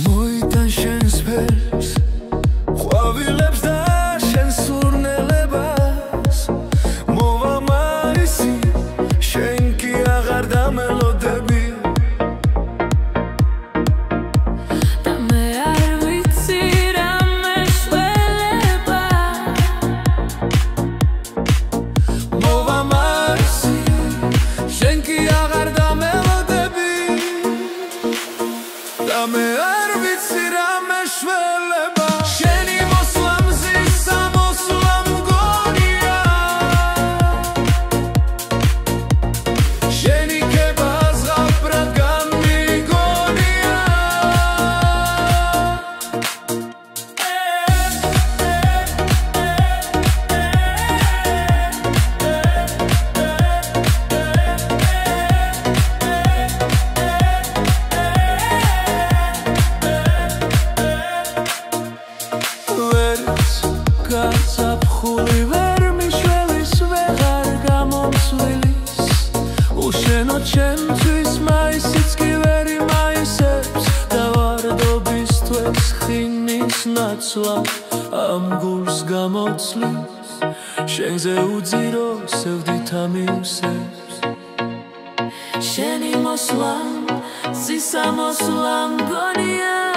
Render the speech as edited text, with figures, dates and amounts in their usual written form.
მოიტან შენს ფერს ყვავილებს და შენ სურნელებას მოვა მაისი შენ კი აღარ დამელოდები და მე არ ვიცი რა მეშველება მოვა მაისი შენ კი აღარ დამელოდები და მე არ ვიცი რა მეშველება შენი მოსვლა მზის სამოსვლა მგონია შენი ქება ზღაპრად გამიგონია გასაფხული ვერ მიშველის ვეღარ გამომცვილის უშენო ჩემთვის მაისიც კი ვერ იმაისებს და ვარდობისთვის ხინის ნაცვლად ამ გულს გამოცლის შენზე უძირო სევდით ამიუსებს შენი მოსვლა სისამოსვლა მგონია